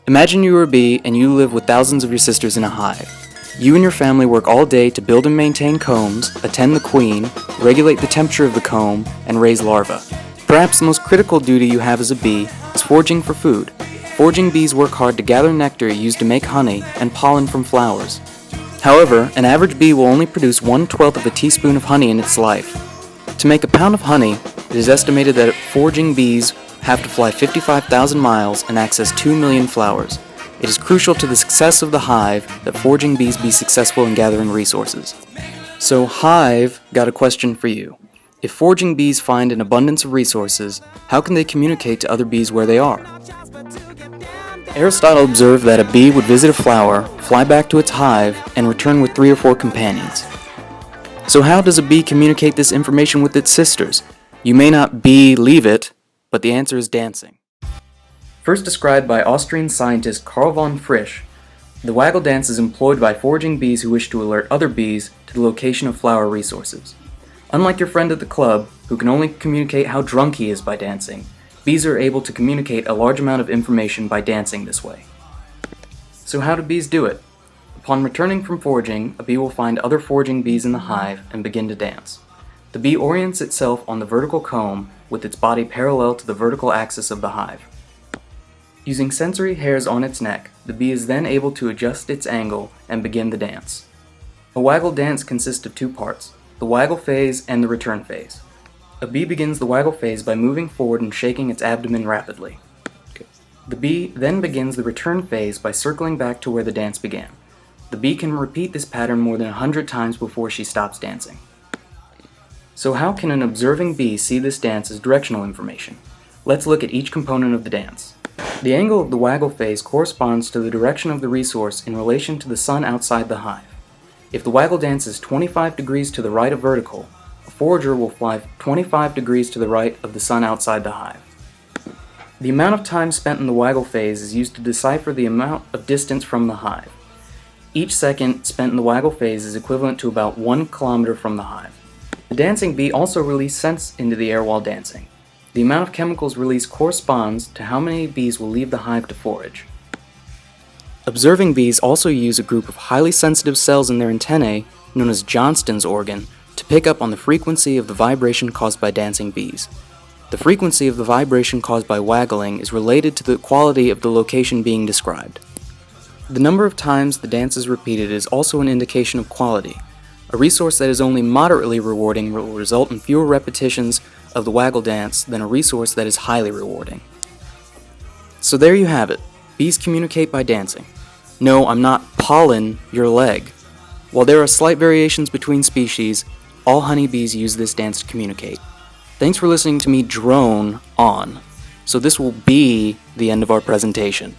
Imagine you are a bee and you live with thousands of your sisters in a hive. You and your family work all day to build and maintain combs, attend the queen, regulate the temperature of the comb, and raise larvae. Perhaps the most critical duty you have as a bee is foraging for food. Foraging bees work hard to gather nectar used to make honey and pollen from flowers. However, an average bee will only produce 1/12 of a teaspoon of honey in its life. To make a pound of honey, it is estimated that foraging bees have to fly 55,000 miles and access 2 million flowers. It is crucial to the success of the hive that foraging bees be successful in gathering resources. So Hive got a question for you. If foraging bees find an abundance of resources, how can they communicate to other bees where they are? Aristotle observed that a bee would visit a flower, fly back to its hive, and return with 3 or 4 companions. So how does a bee communicate this information with its sisters? You may not believe it, but the answer is dancing. First described by Austrian scientist Karl von Frisch, the waggle dance is employed by foraging bees who wish to alert other bees to the location of flower resources. Unlike your friend at the club, who can only communicate how drunk he is by dancing, bees are able to communicate a large amount of information by dancing this way. So how do bees do it? Upon returning from foraging, a bee will find other foraging bees in the hive and begin to dance. The bee orients itself on the vertical comb with its body parallel to the vertical axis of the hive. Using sensory hairs on its neck, the bee is then able to adjust its angle and begin the dance. A waggle dance consists of 2 parts, the waggle phase and the return phase. A bee begins the waggle phase by moving forward and shaking its abdomen rapidly. The bee then begins the return phase by circling back to where the dance began. The bee can repeat this pattern more than 100 times before she stops dancing. So how can an observing bee see this dance as directional information? Let's look at each component of the dance. The angle of the waggle phase corresponds to the direction of the resource in relation to the sun outside the hive. If the waggle dance is 25 degrees to the right of vertical, a forager will fly 25 degrees to the right of the sun outside the hive. The amount of time spent in the waggle phase is used to decipher the amount of distance from the hive. Each second spent in the waggle phase is equivalent to about 1 kilometer from the hive. The dancing bee also releases scents into the air while dancing. The amount of chemicals released corresponds to how many bees will leave the hive to forage. Observing bees also use a group of highly sensitive cells in their antennae, known as Johnston's organ, to pick up on the frequency of the vibration caused by dancing bees. The frequency of the vibration caused by waggling is related to the quality of the location being described. The number of times the dance is repeated is also an indication of quality. A resource that is only moderately rewarding will result in fewer repetitions of the waggle dance than a resource that is highly rewarding. So there you have it. Bees communicate by dancing. No, I'm not pollen your leg. While there are slight variations between species, all honeybees use this dance to communicate. Thanks for listening to me drone on. So this will be the end of our presentation.